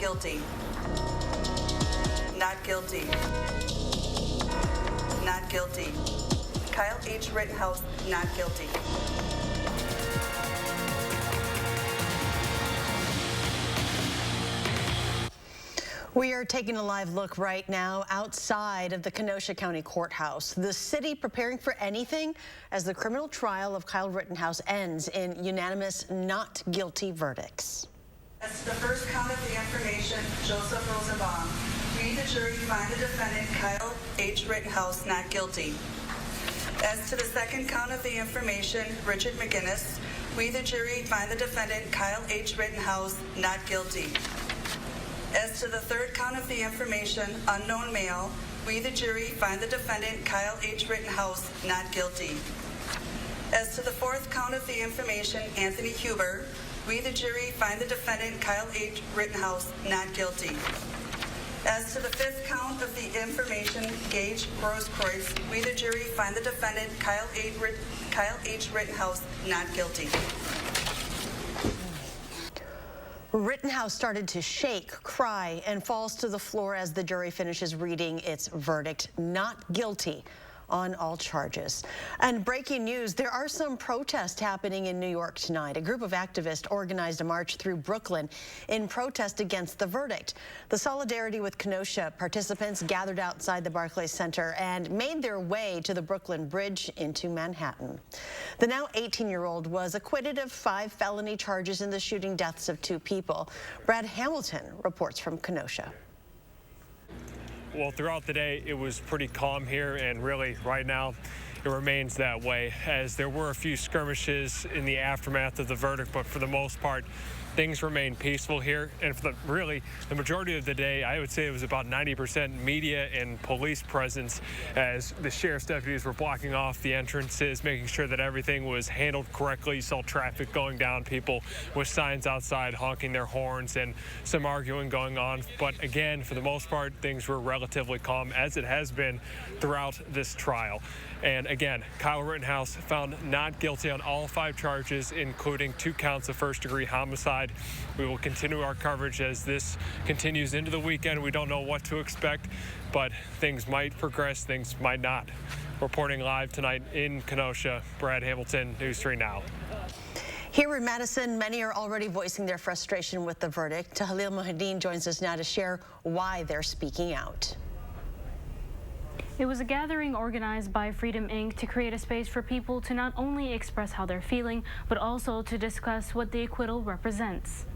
guilty. Not guilty. Not guilty. Kyle H. Rittenhouse, not guilty. We are taking a live look right now outside of the Kenosha County Courthouse. The city preparing for anything as the criminal trial of Kyle Rittenhouse ends in unanimous not guilty verdicts. As to the first count of the information, Joseph Rosenbaum, we, the jury, find the defendant Kyle H. Rittenhouse not guilty. As to the second count of the information, Richard McGinnis, we, the jury, find the defendant Kyle H. Rittenhouse not guilty. As to the third count of the information, unknown male, we, the jury, find the defendant Kyle H. Rittenhouse not guilty. As to the fourth count of the information, Anthony Huber, we, the jury, find the defendant Kyle H. Rittenhouse not guilty. As to the fifth count of the information, Gage Grosskreutz, we, the jury, find the defendant Kyle H. Rittenhouse not guilty. Rittenhouse started to shake, cry, and falls to the floor as the jury finishes reading its verdict, not guilty on all charges. And breaking news, there are some protests happening in New York tonight. A group of activists organized a march through Brooklyn in protest against the verdict. The Solidarity with Kenosha participants gathered outside the Barclays Center and made their way to the Brooklyn Bridge into Manhattan. The now 18-year-old was acquitted of 5 felony charges in the shooting deaths of 2 people. Brad Hamilton reports from Kenosha. Well, throughout the day, it was pretty calm here, and really, right now, it remains that way, as there were a few skirmishes in the aftermath of the verdict, but for the most part, things remain peaceful here. And for the majority of the day, I would say it was about 90% media and police presence, as the sheriff's deputies were blocking off the entrances, making sure that everything was handled correctly. You saw traffic going down, people with signs outside honking their horns, and some arguing going on. But again, for the most part, things were relatively calm, as it has been throughout this trial. And again, Kyle Rittenhouse found not guilty on all 5 charges, including 2 counts of first-degree homicide. We will continue our coverage as this continues into the weekend. We don't know what to expect, but things might progress, things might not. Reporting live tonight in Kenosha, Brad Hamilton, News 3 Now. Here in Madison, many are already voicing their frustration with the verdict. Tahlil Mohideen joins us now to share why they're speaking out. It was a gathering organized by Freedom Inc. to create a space for people to not only express how they're feeling, but also to discuss what the acquittal represents.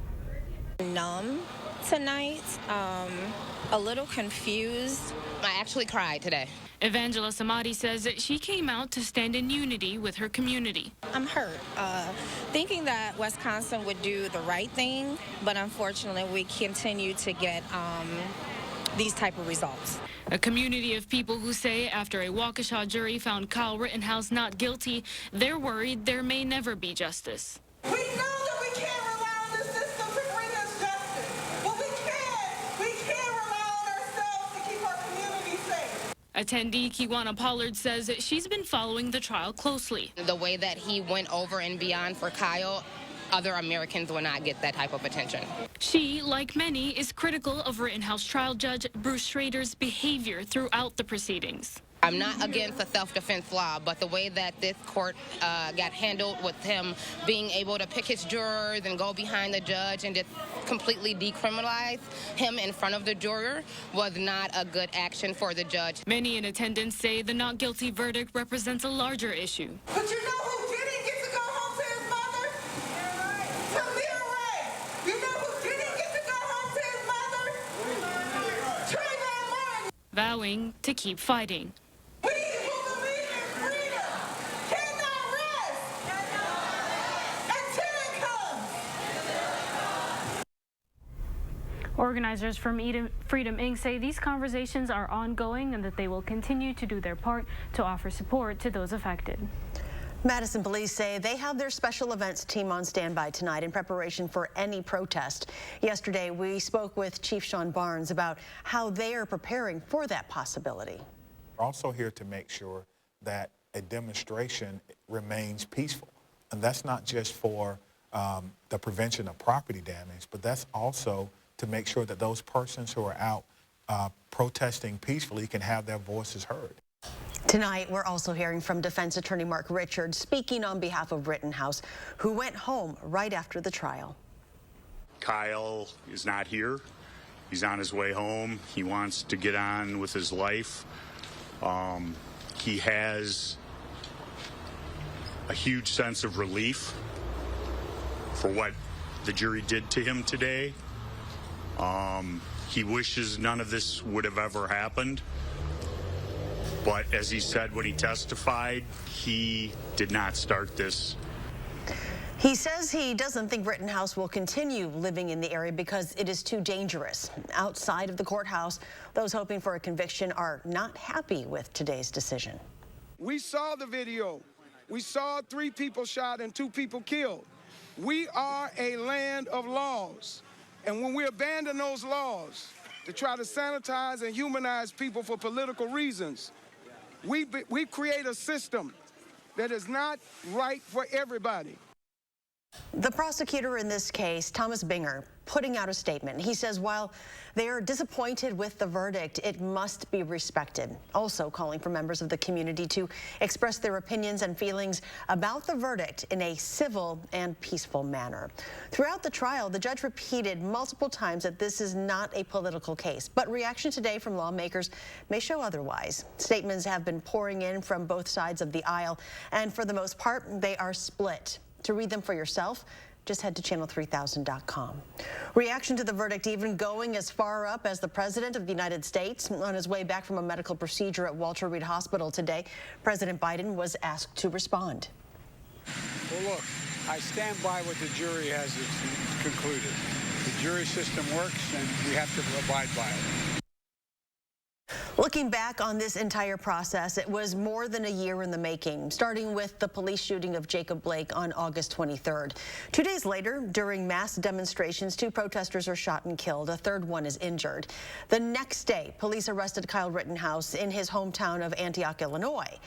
Numb tonight, a little confused. I actually cried today. Evangela Samadi says that she came out to stand in unity with her community. I'm hurt, thinking that Wisconsin would do the right thing, but unfortunately we continue to get these type of results. A community of people who say after a Waukesha jury found Kyle Rittenhouse not guilty, they're worried there may never be justice. We know that we can't rely on the system to bring us justice, but we can rely on ourselves to keep our community safe. Attendee Kiwana Pollard says that she's been following the trial closely. The way that he went over and beyond for Kyle, other Americans will not get that type of attention. She, like many, is critical of Rittenhouse trial judge Bruce Schrader's behavior throughout the proceedings. I'm not against the self-defense law, but the way that this court got handled with him being able to pick his jurors and go behind the judge and just completely decriminalize him in front of the juror was not a good action for the judge. Many in attendance say the not guilty verdict represents a larger issue. But you know who didn't get to go home to his mother? Tamir Ray. You know who didn't get to go home to his mother? Trayvon Martin. Vowing to keep fighting. We who believe in freedom cannot rest until it comes. Organizers from Freedom Inc. say these conversations are ongoing and that they will continue to do their part to offer support to those affected. Madison police say they have their special events team on standby tonight in preparation for any protest. Yesterday, we spoke with Chief Sean Barnes about how they are preparing for that possibility. We're also here to make sure that a demonstration remains peaceful. And that's not just for the prevention of property damage, but that's also to make sure that those persons who are out protesting peacefully can have their voices heard. Tonight, we're also hearing from defense attorney Mark Richards speaking on behalf of Rittenhouse, who went home right after the trial. Kyle is not here. He's on his way home. He wants to get on with his life. He has a huge sense of relief for what the jury did to him today. He wishes none of this would have ever happened. But as he said when he testified, he did not start this. He says he doesn't think Rittenhouse will continue living in the area because it is too dangerous. Outside of the courthouse, those hoping for a conviction are not happy with today's decision. We saw the video. We saw 3 people shot and 2 people killed. We are a land of laws. And when we abandon those laws to try to sanitize and humanize people for political reasons, we create a system that is not right for everybody. The prosecutor in this case, Thomas Binger, putting out a statement. He says while they are disappointed with the verdict, it must be respected. Also calling for members of the community to express their opinions and feelings about the verdict in a civil and peaceful manner. Throughout the trial, the judge repeated multiple times that this is not a political case, but reaction today from lawmakers may show otherwise. Statements have been pouring in from both sides of the aisle, and for the most part, they are split. To read them for yourself, just head to channel3000.com. Reaction to the verdict even going as far up as the President of the United States. On his way back from a medical procedure at Walter Reed Hospital today, President Biden was asked to respond. Well, look, I stand by what the jury has concluded. The jury system works, and we have to abide by it. Looking back on this entire process, it was more than a year in the making, starting with the police shooting of Jacob Blake on August 23rd. 2 days later, during mass demonstrations, 2 protesters are shot and killed. A third one is injured. The next day, police arrested Kyle Rittenhouse in his hometown of Antioch, Illinois.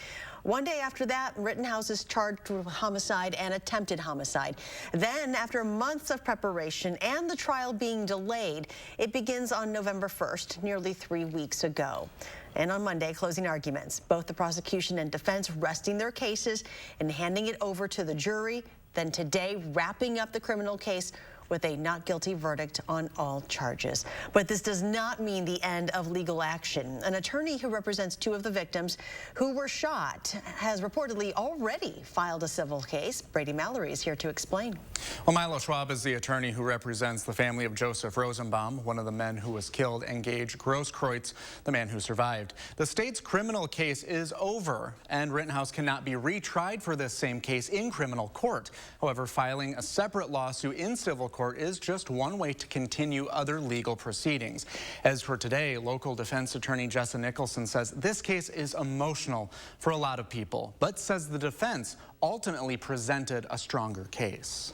1 day after that, Rittenhouse is charged with homicide and attempted homicide. Then, after months of preparation and the trial being delayed, it begins on November 1st, nearly 3 weeks ago. And on Monday, closing arguments, both the prosecution and defense resting their cases and handing it over to the jury. Then today, wrapping up the criminal case with a not guilty verdict on all charges. But this does not mean the end of legal action. An attorney who represents 2 of the victims who were shot has reportedly already filed a civil case. Brady Mallory is here to explain. Well, Milo Schwab is the attorney who represents the family of Joseph Rosenbaum, one of the men who was killed, and Gage Grosskreutz, the man who survived. The state's criminal case is over, and Rittenhouse cannot be retried for this same case in criminal court. However, filing a separate lawsuit in civil court is just one way to continue other legal proceedings. As for today, local defense attorney Jessa Nicholson says this case is emotional for a lot of people, but says the defense ultimately presented a stronger case.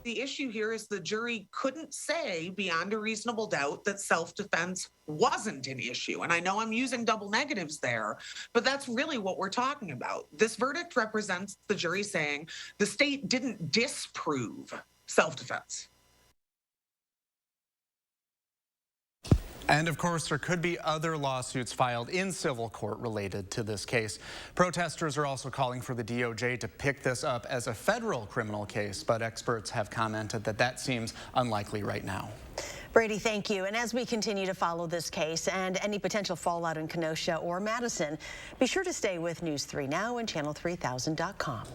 The issue here is the jury couldn't say beyond a reasonable doubt that self-defense wasn't an issue. And I know I'm using double negatives there, but that's really what we're talking about. This verdict represents the jury saying the state didn't disprove self-defense. And of course, there could be other lawsuits filed in civil court related to this case. Protesters are also calling for the DOJ to pick this up as a federal criminal case, but experts have commented that that seems unlikely right now. Brady, thank you. And as we continue to follow this case and any potential fallout in Kenosha or Madison, be sure to stay with News 3 Now and channel3000.com.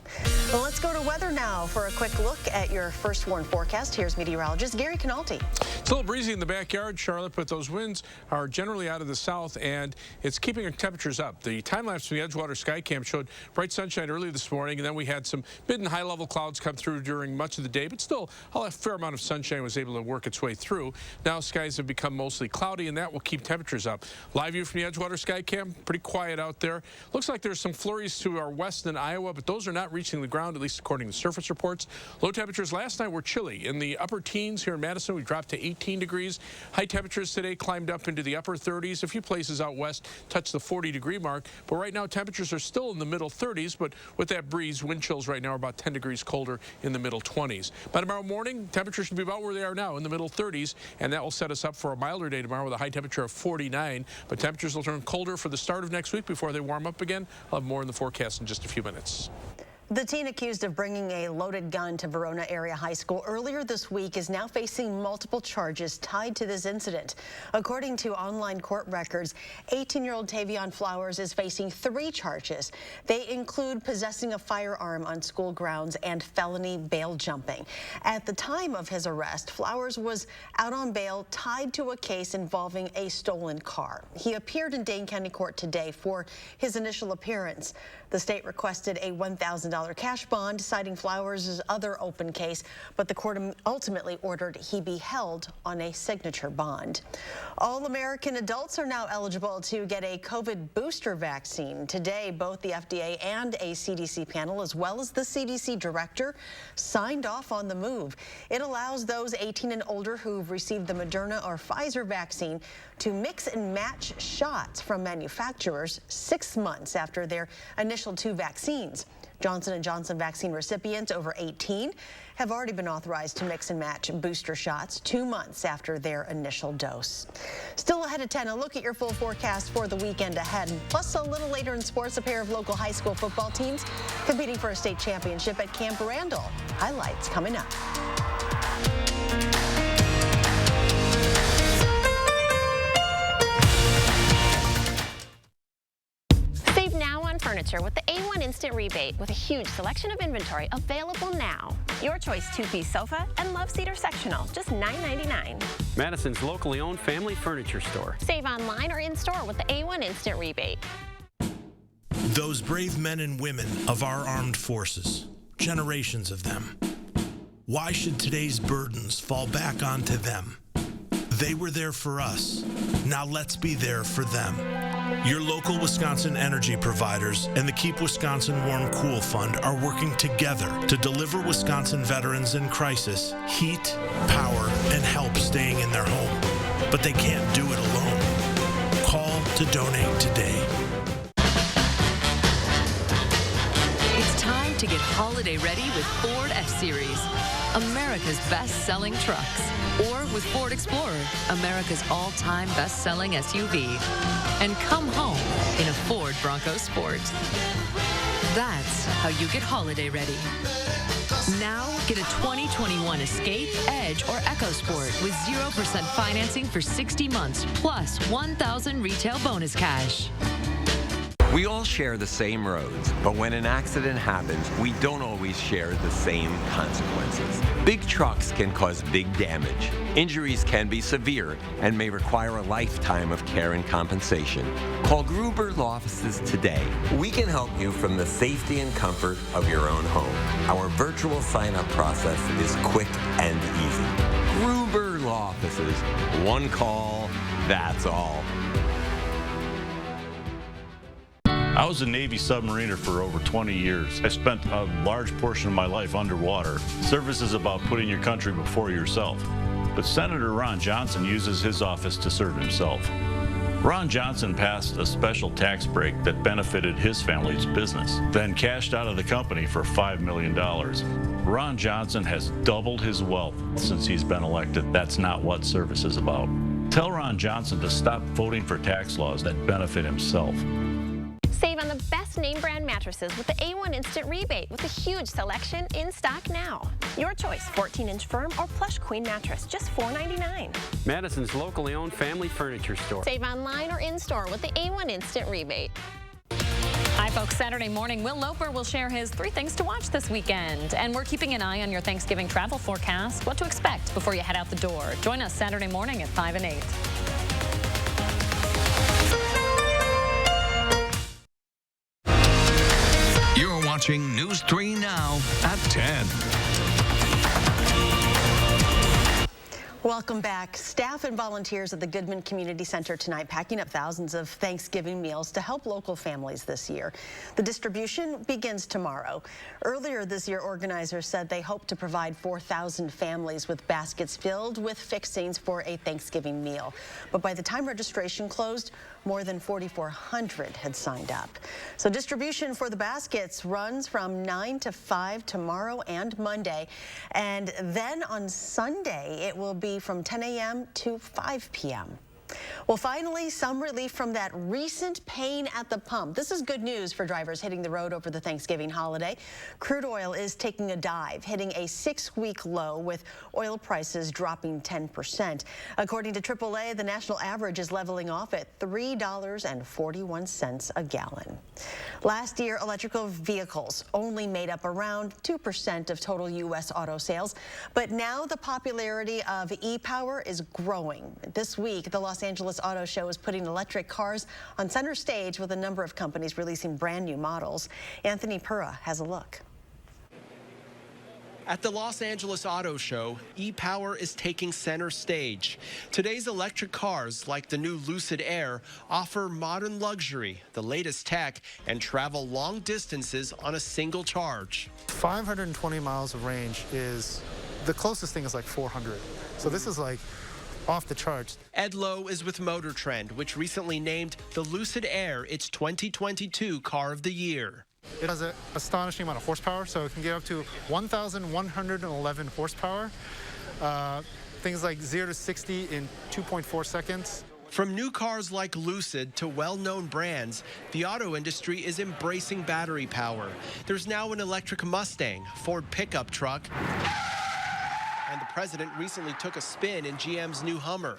Well, let's go to weather now for a quick look at your first warn forecast. Here's meteorologist Gary Canalti. It's a little breezy in the backyard, Charlotte, but those winds are generally out of the south, and it's keeping our temperatures up. The time-lapse from the Edgewater Skycam showed bright sunshine early this morning, and then we had some mid and high-level clouds come through during much of the day, but still a fair amount of sunshine was able to work its way through. Now skies have become mostly cloudy, and that will keep temperatures up. Live view from the Edgewater Skycam, pretty quiet out there. Looks like there's some flurries to our west in Iowa, but those are not reaching the ground, at least according to surface reports. Low temperatures last night were chilly. In the upper teens here in Madison, we dropped to 18 degrees. High temperatures today climbed up into the upper 30s. A few places out west touched the 40-degree mark, but right now temperatures are still in the middle 30s, but with that breeze, wind chills right now are about 10 degrees colder in the middle 20s. By tomorrow morning, temperatures should be about where they are now, in the middle 30s, and that will set us up for a milder day tomorrow with a high temperature of 49. But temperatures will turn colder for the start of next week before they warm up again. I'll have more in the forecast in just a few minutes. The teen accused of bringing a loaded gun to Verona Area High School earlier this week is now facing multiple charges tied to this incident. According to online court records, 18-year-old Tavion Flowers is facing 3 charges. They include possessing a firearm on school grounds and felony bail jumping. At the time of his arrest, Flowers was out on bail tied to a case involving a stolen car. He appeared in Dane County Court today for his initial appearance. The state requested a $1,000 cash bond, citing Flowers' other open case, but the court ultimately ordered he be held on a signature bond. All American adults are now eligible to get a COVID booster vaccine. Today, both the FDA and a CDC panel, as well as the CDC director, signed off on the move. It allows those 18 and older who've received the Moderna or Pfizer vaccine to mix and match shots from manufacturers 6 months after their initial 2 vaccines. Johnson & Johnson vaccine recipients over 18 have already been authorized to mix and match booster shots 2 months after their initial dose. Still ahead at 10, a look at your full forecast for the weekend ahead. Plus, a little later in sports, a pair of local high school football teams competing for a state championship at Camp Randall. Highlights coming up. Furniture with the A1 Instant Rebate with a huge selection of inventory available now. Your choice 2-piece sofa and love seater sectional, just $9.99. Madison's locally owned family furniture store. Save online or in-store with the A1 Instant Rebate. Those brave men and women of our armed forces, generations of them. Why should today's burdens fall back onto them? They were there for us. Now let's be there for them. Your local Wisconsin energy providers and the Keep Wisconsin Warm Cool Fund are working together to deliver Wisconsin veterans in crisis heat, power, and help staying in their home. But they can't do it alone. Call to donate today. It's time to get holiday ready with Ford F-Series, America's best-selling trucks. Or with Ford Explorer, America's all-time best-selling SUV. And come home in a Ford Bronco Sport. That's how you get holiday ready. Now, get a 2021 Escape, Edge, or EcoSport with 0% financing for 60 months, plus $1,000 retail bonus cash. We all share the same roads, but when an accident happens, we don't always share the same consequences. Big trucks can cause big damage. Injuries can be severe and may require a lifetime of care and compensation. Call Gruber Law Offices today. We can help you from the safety and comfort of your own home. Our virtual sign-up process is quick and easy. Gruber Law Offices. One call, that's all. I was a Navy submariner for over 20 years. I spent a large portion of my life underwater. Service is about putting your country before yourself. But Senator Ron Johnson uses his office to serve himself. Ron Johnson passed a special tax break that benefited his family's business, then cashed out of the company for $5 million. Ron Johnson has doubled his wealth since he's been elected. That's not what service is about. Tell Ron Johnson to stop voting for tax laws that benefit himself. Save on the best name brand mattresses with the A1 Instant Rebate with a huge selection in stock now. Your choice, 14-inch firm or plush queen mattress, just $4.99. Madison's locally owned family furniture store. Save online or in-store with the A1 Instant Rebate. Hi, folks. Saturday morning, Will Loper will share his 3 things to watch this weekend. And we're keeping an eye on your Thanksgiving travel forecast, what to expect before you head out the door. Join us Saturday morning at 5 and 8. You're watching News 3 Now at 10. Welcome back. Staff and volunteers at the Goodman Community Center tonight packing up thousands of Thanksgiving meals to help local families this year. The distribution begins tomorrow. Earlier this year, organizers said they hope to provide 4,000 families with baskets filled with fixings for a Thanksgiving meal. But by the time registration closed, more than 4,400 had signed up. So distribution for the baskets runs from 9 to 5 tomorrow and Monday. And then on Sunday, it will be be from 10 a.m. to 5 p.m. Well, finally, some relief from that recent pain at the pump. This is good news for drivers hitting the road over the Thanksgiving holiday. Crude oil is taking a dive, hitting a 6-week low with oil prices dropping 10%. According to AAA, the national average is leveling off at $3.41 a gallon. Last year, electrical vehicles only made up around 2% of total U.S. auto sales, but now the popularity of e-power is growing. This week, the Los Angeles Auto Show is putting electric cars on center stage with a number of companies releasing brand new models. Anthony Pura has a look. At the Los Angeles Auto Show, e-power is taking center stage. Today's electric cars, like the new Lucid Air, offer modern luxury, the latest tech, and travel long distances on a single charge. 520 miles of range is, the closest thing is like 400. So this is like off the charts. Ed Lowe is with Motor Trend, which recently named the Lucid Air its 2022 Car of the Year. It has an astonishing amount of horsepower, so it can get up to 1,111 horsepower. Things like 0 to 60 in 2.4 seconds. From new cars like Lucid to well-known brands, the auto industry is embracing battery power. There's now an electric Mustang, Ford pickup truck, and the president recently took a spin in GM's new Hummer.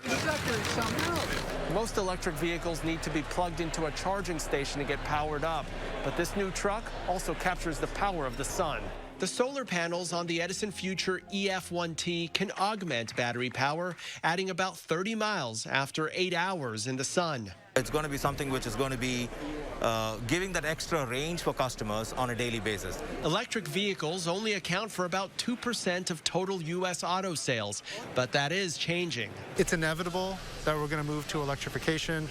Most electric vehicles need to be plugged into a charging station to get powered up, but this new truck also captures the power of the sun. The solar panels on the Edison Future EF1T can augment battery power, adding about 30 miles after 8 hours in the sun. It's going to be something which is going to be giving that extra range for customers on a daily basis. Electric vehicles only account for about 2% of total U.S. auto sales, but that is changing. It's inevitable that we're going to move to electrification.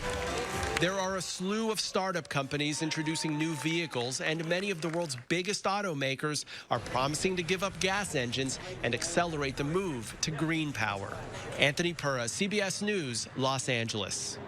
There are a slew of startup companies introducing new vehicles, and many of the world's biggest automakers are promising to give up gas engines and accelerate the move to green power. Anthony Pura, CBS News, Los Angeles.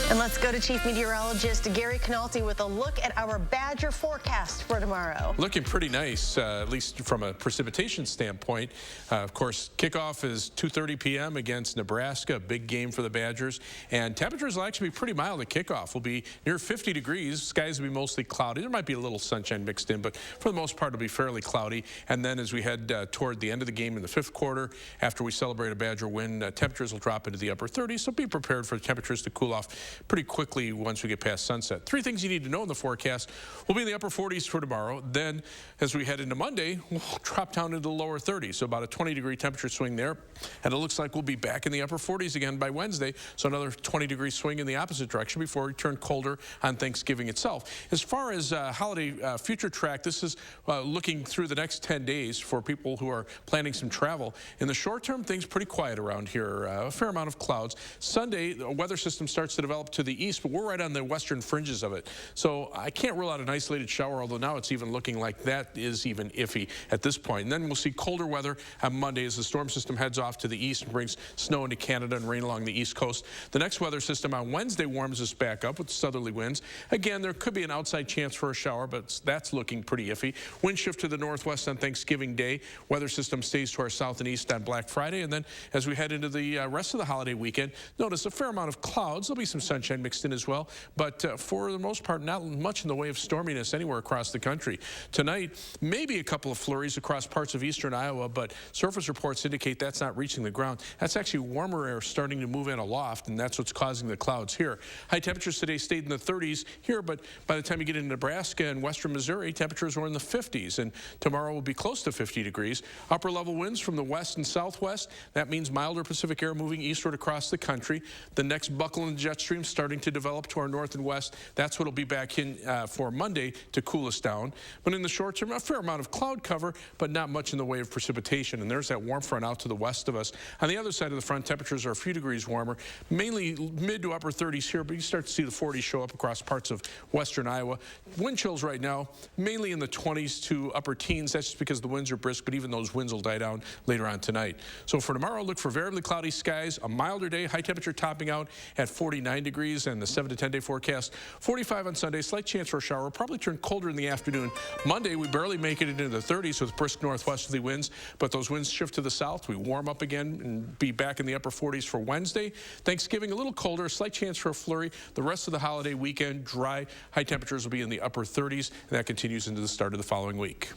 And let's go to Chief Meteorologist Gary Canalti with a look at our Badger forecast for tomorrow. Looking pretty nice, at least from a precipitation standpoint. Of course, kickoff is 2:30 p.m. against Nebraska, a big game for the Badgers. And temperatures will actually be pretty mild at kickoff. Will be near 50 degrees. Skies will be mostly cloudy. There might be a little sunshine mixed in, but for the most part, it'll be fairly cloudy. And then as we head toward the end of the game in the 5th quarter, after we celebrate a Badger win, temperatures will drop into the upper 30s. So be prepared for temperatures to cool off pretty quickly once we get past sunset. 3 things you need to know in the forecast. We'll be in the upper 40s for tomorrow. Then as we head into Monday, we'll drop down into the lower 30s. So about a 20-degree temperature swing there. And it looks like we'll be back in the upper 40s again by Wednesday. So another 20-degree swing in the opposite direction before we turn colder on Thanksgiving itself. As far as holiday future track, this is looking through the next 10 days for people who are planning some travel. In the short term, things pretty quiet around here. A fair amount of clouds. Sunday, the weather system starts to develop to the east, but we're right on the western fringes of it. So I can't rule out an isolated shower, although now it's even looking like that is even iffy at this point. And then we'll see colder weather on Monday as the storm system heads off to the east and brings snow into Canada and rain along the east coast. The next weather system on Wednesday warms us back up with southerly winds. Again, there could be an outside chance for a shower, but that's looking pretty iffy. Wind shift to the northwest on Thanksgiving Day. Weather system stays to our south and east on Black Friday. And then as we head into the rest of the holiday weekend, notice a fair amount of clouds. There'll be some sunshine mixed in as well, but for the most part, not much in the way of storminess anywhere across the country. Tonight, maybe a couple of flurries across parts of eastern Iowa, but surface reports indicate that's not reaching the ground. That's actually warmer air starting to move in aloft, and that's what's causing the clouds here. High temperatures today stayed in the 30s here, but by the time you get into Nebraska and western Missouri, temperatures were in the 50s, and tomorrow will be close to 50 degrees. Upper level winds from the west and southwest. That means milder Pacific air moving eastward across the country. The next buckle in the jet stream starting to develop to our north and west. That's what will be back in for Monday to cool us down. But in the short term, a fair amount of cloud cover, but not much in the way of precipitation. And there's that warm front out to the west of us. On the other side of the front, temperatures are a few degrees warmer, mainly mid to upper 30s here, but you start to see the 40s show up across parts of western Iowa. Wind chills right now, mainly in the 20s to upper teens. That's just because the winds are brisk, but even those winds will die down later on tonight. So for tomorrow, look for variably cloudy skies, a milder day, high temperature topping out at 49 degrees. degrees, and the 7 to 10 day forecast, 45 on Sunday, slight chance for a shower. Will probably turn colder in the afternoon. Monday, we barely make it into the 30s with brisk northwesterly winds, but those winds shift to the south. We warm up again and be back in the upper 40s for Wednesday. Thanksgiving, a little colder, slight chance for a flurry. The rest of the holiday weekend, dry. High temperatures will be in the upper 30s, and that continues into the start of the following week.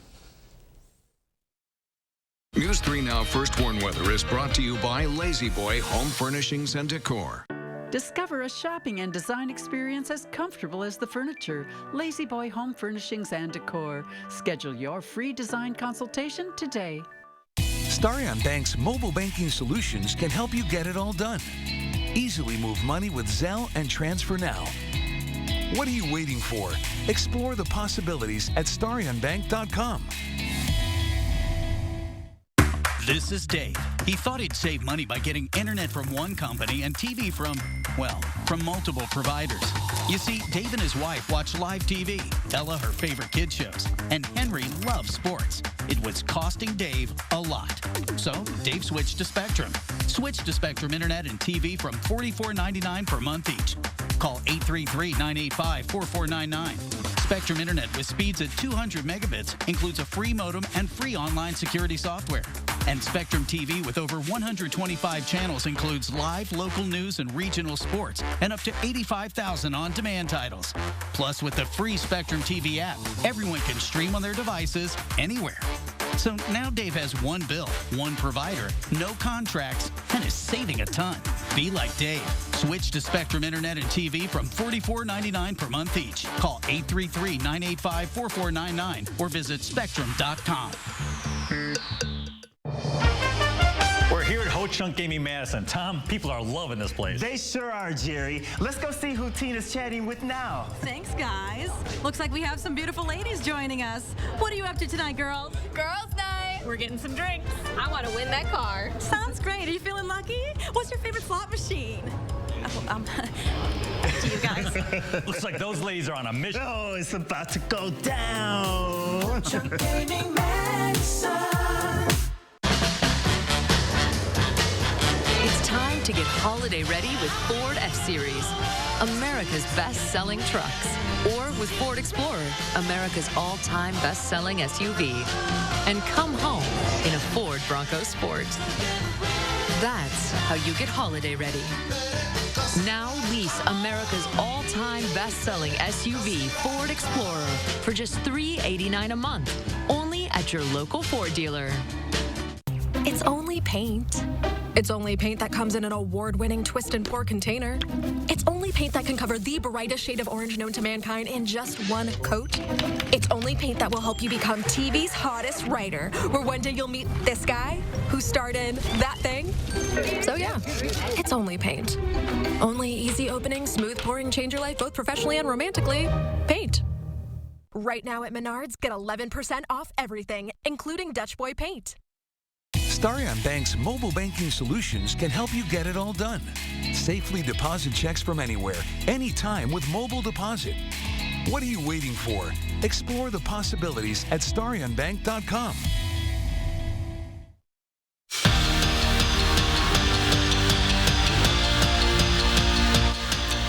News 3 Now First Warn Weather is brought to you by Lazy Boy Home Furnishings and Decor. Discover a shopping and design experience as comfortable as the furniture. Lazy Boy Home Furnishings and Decor. Schedule your free design consultation today. Starion Bank's mobile banking solutions can help you get it all done. Easily move money with Zelle and Transfer Now. What are you waiting for? Explore the possibilities at StarionBank.com. This is Dave. He thought he'd save money by getting internet from one company and TV from, well, from multiple providers. You see, Dave and his wife watch live TV, Ella her favorite kid shows, and Henry loves sports. It was costing Dave a lot. So Dave switched to Spectrum. Switch to Spectrum Internet and TV from $44.99 per month each. Call 833-985-4499. Spectrum Internet with speeds at 200 megabits includes a free modem and free online security software. And Spectrum TV with over 125 channels includes live local news and regional sports and up to 85,000 on-demand titles. Plus, with the free Spectrum TV app, everyone can stream on their devices anywhere. So now Dave has one bill, one provider, no contracts, and is saving a ton. Be like Dave. Switch to Spectrum Internet and TV from $44.99 per month each. Call 833-985-4499 or visit spectrum.com. We're here at Ho Chunk Gaming Madison. Tom, people are loving this place. They sure are, Jerry. Let's go see who Tina's chatting with now. Thanks, guys. Looks like we have some beautiful ladies joining us. What are you up to tonight, girls? Girls' night. We're getting some drinks. I want to win that car. Sounds great. Are you feeling lucky? What's your favorite slot machine? Up to you guys. Looks like those ladies are on a mission. Oh, it's about to go down. Ho Chunk Gaming Madison. It's time to get holiday ready with Ford F-Series, America's best-selling trucks. Or with Ford Explorer, America's all-time best-selling SUV. And come home in a Ford Bronco Sport. That's how you get holiday ready. Now lease America's all-time best-selling SUV, Ford Explorer, for just $389 a month, only at your local Ford dealer. It's only paint. It's only paint that comes in an award-winning twist and pour container. It's only paint that can cover the brightest shade of orange known to mankind in just one coat. It's only paint that will help you become TV's hottest writer, where one day you'll meet this guy who starred in that thing. So yeah, it's only paint. Only easy opening, smooth pouring, change your life both professionally and romantically. Paint. Right now at Menards, get 11% off everything, including Dutch Boy paint. Starion Bank's mobile banking solutions can help you get it all done. Safely deposit checks from anywhere, anytime with mobile deposit. What are you waiting for? Explore the possibilities at StarionBank.com.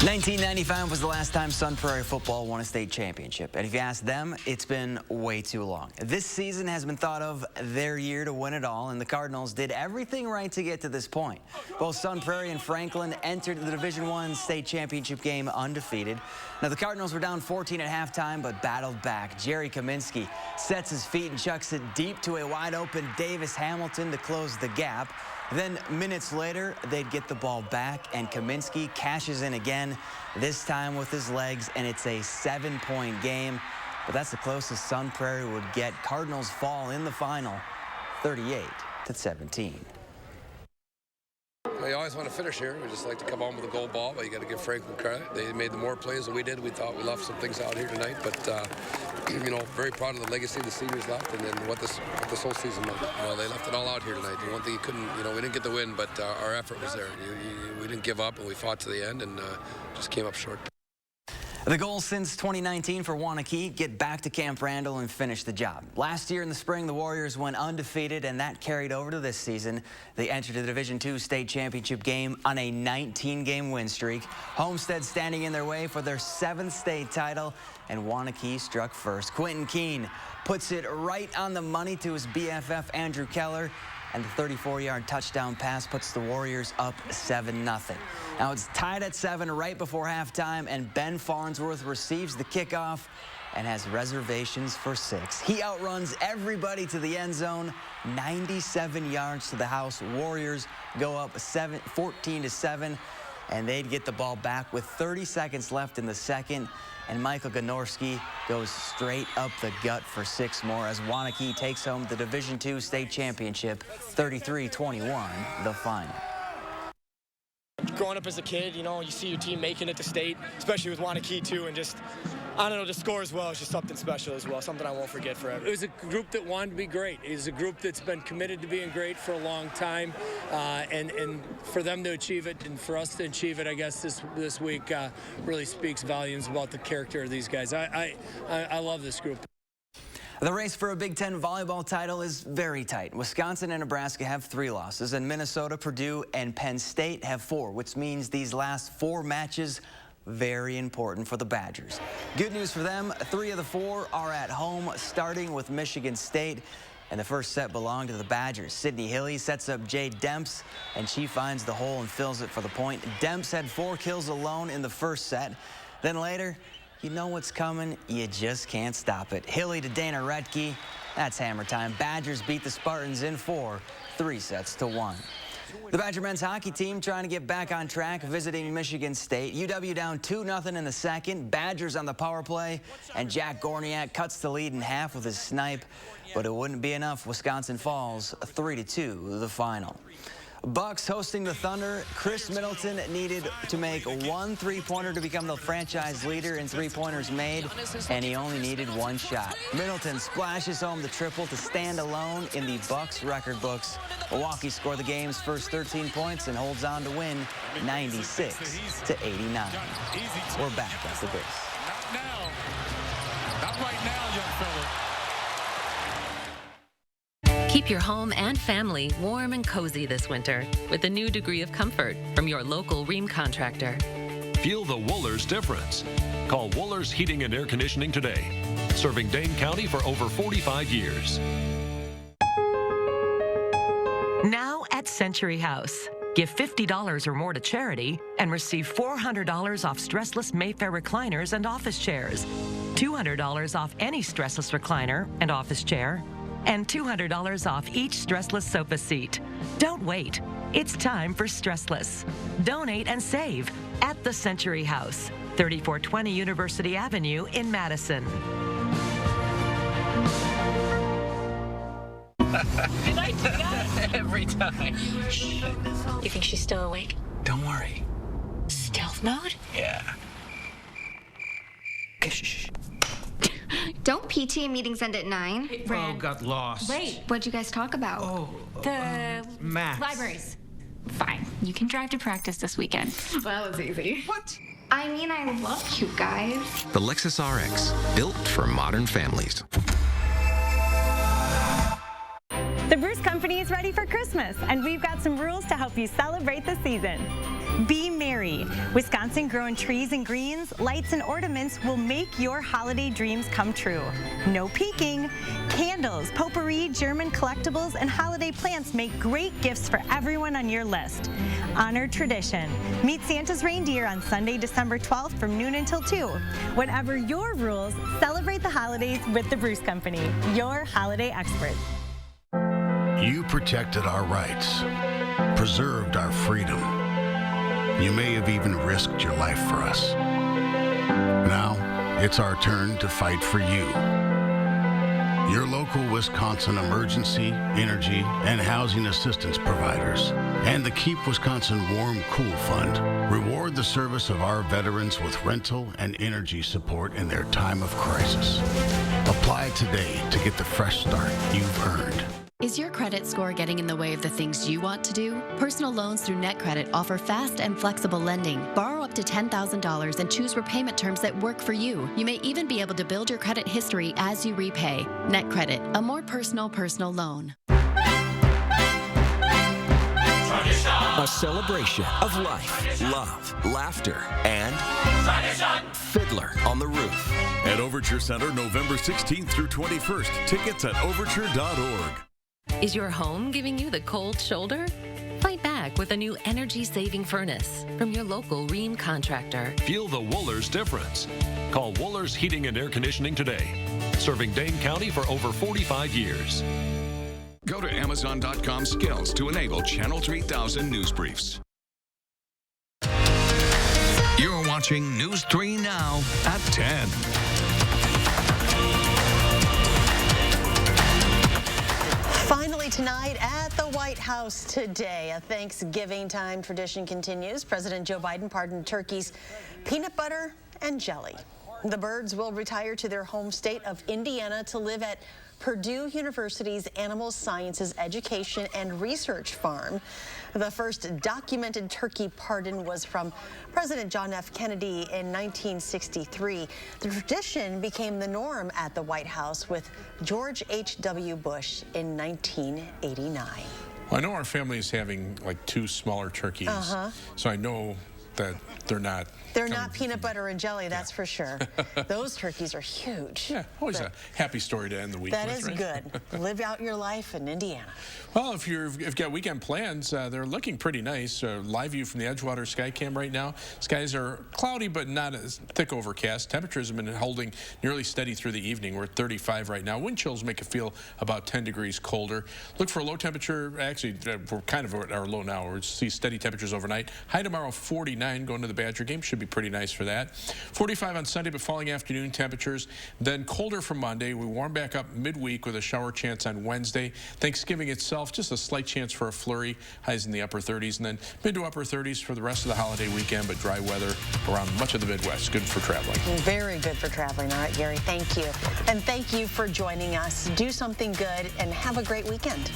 1995 was the last time Sun Prairie football won a state championship. And if you ask them, it's been way too long. This season has been thought of their year to win it all, and the Cardinals did everything right to get to this point. Both Sun Prairie and Franklin entered the Division I state championship game undefeated. Now, the Cardinals were down 14 at halftime, but battled back. Jerry Kaminsky sets his feet and chucks it deep to a wide-open Davis Hamilton to close the gap. Then minutes later, they'd get the ball back, and Kaminsky cashes in again, this time with his legs, and it's a 7-point game. But that's the closest Sun Prairie would get. Cardinals fall in the final, 38-17. You always want to finish here. We just like to come home with a gold ball, but you got to give Franklin credit. They made the more plays than we did. We thought we left some things out here tonight, but you know, very proud of the legacy the seniors left, and then what this whole season meant. You know, they left it all out here tonight. The one thing you couldn't, you know, we didn't get the win, but our effort was there. We didn't give up, and we fought to the end, and just came up short. The goal since 2019 for Wanakee, get back to Camp Randall and finish the job. Last year in the spring, the Warriors went undefeated, and that carried over to this season. They entered the Division II state championship game on a 19-game win streak. Homestead standing in their way for their 7th state title, and Wanakee struck first. Quentin Keene puts it right on the money to his BFF Andrew Keller, and the 34-yard touchdown pass puts the Warriors up 7-0. Now it's tied at 7 right before halftime, and Ben Farnsworth receives the kickoff and has reservations for 6. He outruns everybody to the end zone, 97 yards to the house. Warriors go up 14-7, and they'd get the ball back with 30 seconds left in the second. And Michael Ganorski goes straight up the gut for 6 more as Wanakee takes home the Division II state championship, 33-21, the final. Growing up as a kid, you know, you see your team making it to state, especially with Wanakee too, and just, I don't know, to score as well is just something special as well, something I won't forget forever. It was a group that wanted to be great. It was a group that's been committed to being great for a long time, and for them to achieve it and for us to achieve it, I guess this week really speaks volumes about the character of these guys. I love this group. The race for a Big Ten volleyball title is very tight. Wisconsin and Nebraska have 3 losses, and Minnesota, Purdue, and Penn State have 4, which means these last 4 matches very important for the Badgers. Good news for them, 3 of the 4 are at home, starting with Michigan State. And the first set belonged to the Badgers. Sydney Hilly sets up Jade Demps, and she finds the hole and fills it for the point. Demps had 4 kills alone in the first set. Then later, you know what's coming, you just can't stop it. Hilly to Dana Retke, that's hammer time. Badgers beat the Spartans in 4, 3-1. The Badger men's hockey team trying to get back on track, visiting Michigan State. UW down 2-0 in the second. Badgers on the power play, and Jack Gorniak cuts the lead in half with his snipe, but it wouldn't be enough. Wisconsin falls 3-2, the final. Bucks hosting the Thunder. Chris Middleton needed to make 1 3-pointer to become the franchise leader in 3-pointers made, and he only needed 1 shot. Middleton splashes home the triple to stand alone in the Bucks record books. Milwaukee scored the game's first 13 points and holds on to win 96-89. We're back after this. Not now. Not right now, young fella. Keep your home and family warm and cozy this winter with a new degree of comfort from your local Rheem contractor. Feel the Wohlers difference. Call Wohlers Heating and Air Conditioning today. Serving Dane County for over 45 years. Now at Century House. Give $50 or more to charity and receive $400 off stressless Mayfair recliners and office chairs, $200 off any stressless recliner and office chair, and $200 off each stressless sofa seat. Don't wait. It's time for stressless. Donate and save at the Century House, 3420 University Avenue in Madison. Did I do that? Every time. You think she's still awake? Don't worry. Stealth mode? Yeah. Shh. Don't PTA meetings end at 9? Oh, got lost. Wait. What'd you guys talk about? The math. libraries. Fine. You can drive to practice this weekend. Well, it's easy. What? I mean, I love you guys. The Lexus RX, built for modern families. The Bruce Company is ready for Christmas, and we've got some rules to help you celebrate the season. Be merry. Wisconsin-grown trees and greens, lights and ornaments will make your holiday dreams come true. No peeking. Candles, potpourri, German collectibles, and holiday plants make great gifts for everyone on your list. Honor tradition. Meet Santa's reindeer on Sunday, December 12th from noon until 2. Whatever your rules, celebrate the holidays with the Bruce Company, your holiday experts. You protected our rights, preserved our freedom. You may have even risked your life for us. Now, it's our turn to fight for you. Your local Wisconsin emergency, energy, and housing assistance providers, and the Keep Wisconsin Warm Cool Fund reward the service of our veterans with rental and energy support in their time of crisis. Apply today to get the fresh start you've earned. Is your credit score getting in the way of the things you want to do? Personal loans through NetCredit offer fast and flexible lending. Borrow up to $10,000 and choose repayment terms that work for you. You may even be able to build your credit history as you repay. NetCredit, a more personal loan. A celebration of life, love, laughter, and Fiddler on the Roof. At Overture Center, November 16th through 21st. Tickets at overture.org. Is your home giving you the cold shoulder? Fight back with a new energy-saving furnace from your local Rheem contractor. Feel the Wohlers difference. Call Wohlers Heating and Air Conditioning today. Serving Dane County for over 45 years. Go to Amazon.com skills to enable Channel 3000 news briefs. You're watching News 3 Now at 10. Finally tonight at the White House today, a Thanksgiving time tradition continues. President Joe Biden pardoned turkeys, peanut butter, and jelly. The birds will retire to their home state of Indiana to live at Purdue University's Animal Sciences Education and Research Farm. The first documented turkey pardon was from President John F. Kennedy in 1963. The tradition became the norm at the White House with George H.W. Bush in 1989. Well, I know our family is having like 2 smaller turkeys, so I know that they're not peanut butter and jelly, that's for sure. Those turkeys are huge. Yeah, always a happy story to end the week with, That is good. Live out your life in Indiana. Well, if you've got weekend plans, they're looking pretty nice. Live view from the Edgewater Skycam right now. Skies are cloudy, but not as thick overcast. Temperatures have been holding nearly steady through the evening. We're at 35 right now. Wind chills make it feel about 10 degrees colder. Look for a low temperature. Actually, we're kind of at our low now. We'll see steady temperatures overnight. High tomorrow, 49. Going to the Badger game. Should be pretty nice for that. 45 on Sunday, but falling afternoon temperatures. Then colder for Monday. We warm back up midweek with a shower chance on Wednesday. Thanksgiving itself, just a slight chance for a flurry. Highs in the upper 30s, and then mid to upper 30s for the rest of the holiday weekend, but dry weather around much of the Midwest. Good for traveling. Very good for traveling. All right, Gary, thank you. And thank you for joining us. Do something good and have a great weekend.